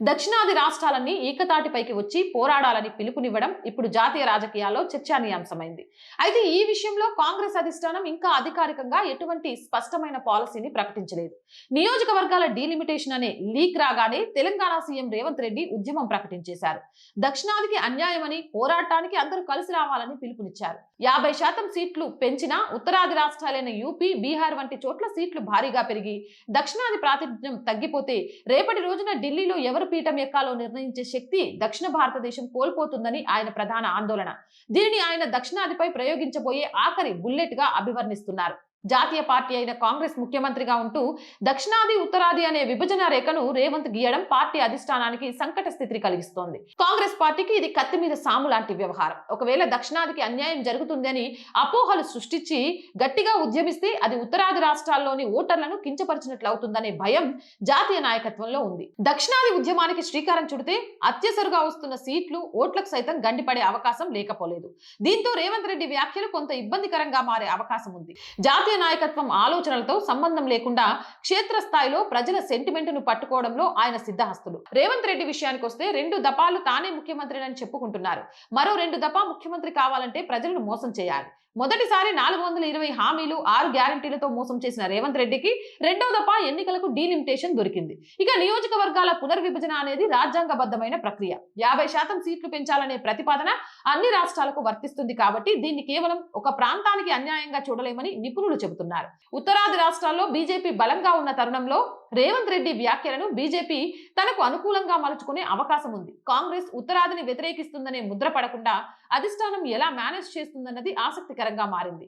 దక్షిణాది రాష్ట్రాలన్నీ ఏకతాటిపైకి వచ్చి పోరాడాలని పిలుపునివ్వడం ఇప్పుడు జాతీయ రాజకీయాల్లో చర్చనీయాంశమైంది. అయితే ఈ విషయంలో కాంగ్రెస్ అధిష్టానం ఇంకా అధికారికంగా ఎటువంటి స్పష్టమైన పాలసీని ప్రకటించలేదు. నియోజకవర్గాల డీలిమిటేషన్ అనే లీక్ రాగానే తెలంగాణ సీఎం రేవంత్ రెడ్డి ఉద్యమం ప్రకటించేశారు. దక్షిణాదికి అన్యాయమని, పోరాటానికి అందరూ కలిసి రావాలని పిలుపునిచ్చారు. 50% సీట్లు పెంచినా ఉత్తరాది రాష్ట్రాలైన యూపీ, బీహార్ వంటి చోట్ల సీట్లు భారీగా పెరిగి దక్షిణాది ప్రాతినిధ్యం తగ్గిపోతే రేపటి రోజున ఢిల్లీలో ఎవరు పీఠం ఎక్కాలో నిర్ణయించే శక్తి దక్షిణ భారతదేశం కోల్పోతుందని ఆయన ప్రధాన ఆందోళన. దీనిని ఆయన దక్షిణాదిపై ప్రయోగించబోయే ఆఖరి బుల్లెట్ గా అభివర్ణిస్తున్నారు. జాతీయ పార్టీ అయిన కాంగ్రెస్ ముఖ్యమంత్రిగా ఉంటూ దక్షిణాది, ఉత్తరాది అనే విభజన రేఖను రేవంత్ గీయడం పార్టీ అధిష్టానానికి సంకట స్థితిని కలిగిస్తోంది. కాంగ్రెస్ పార్టీకి ఇది కత్తి మీద సాము లాంటి వ్యవహారం. ఒకవేళ దక్షిణాదికి అన్యాయం జరుగుతుందని అపోహలు సృష్టించి గట్టిగా ఉద్యమిస్తే అది ఉత్తరాది రాష్ట్రాల్లోని ఓటర్లను కించపరిచినట్లు అవుతుందనే భయం జాతీయ నాయకత్వంలో ఉంది. దక్షిణాది ఉద్యమానికి శ్రీకారం చుడితే అత్యవసరంగా వస్తున్న సీట్లు, ఓట్లకు సైతం గండిపడే అవకాశం లేకపోలేదు. దీంతో రేవంత్ రెడ్డి వ్యాఖ్యలు కొంత ఇబ్బందికరంగా మారే అవకాశం ఉంది. జాతీయ నాయకత్వం ఆలోచనలతో సంబంధం లేకుండా క్షేత్రస్థాయిలో ప్రజల సెంటిమెంట్ను పట్టుకోవడంలో ఆయన సిద్ధహస్తులు. రేవంత్ రెడ్డి విషయానికి వస్తే 2 దఫాలు తానే ముఖ్యమంత్రిని చెప్పుకుంటున్నారు. మరో 2 దఫా ముఖ్యమంత్రి కావాలంటే ప్రజలను మోసం చేయాలి. మొదటిసారి 420 హామీలు, 6 గ్యారంటీలతో మోసం చేసిన రేవంత్ రెడ్డికి రెండో దఫా ఎన్నికలకు డీలిమిటేషన్ దొరికింది. ఇక నియోజకవర్గాల పునర్విభజన అనేది రాజ్యాంగబద్ధమైన ప్రక్రియ. 50% సీట్లు పెంచాలనే ప్రతిపాదన అన్ని రాష్ట్రాలకు వర్తిస్తుంది కాబట్టి దీన్ని కేవలం ఒక ప్రాంతానికి అన్యాయంగా చూడలేమని నిపుణులు చెబుతున్నారు. ఉత్తరాది రాష్ట్రాల్లో బీజేపీ బలంగా ఉన్న తరుణంలో రేవంత్ రెడ్డి వ్యాఖ్యలను బీజేపీ తనకు అనుకూలంగా మలుచుకునే అవకాశం ఉంది. కాంగ్రెస్ ఉత్తరాదిని వ్యతిరేకిస్తుందనే ముద్ర పడకుండా అధిష్టానం ఎలా మేనేజ్ చేస్తుందన్నది ఆసక్తికరంగా మారింది.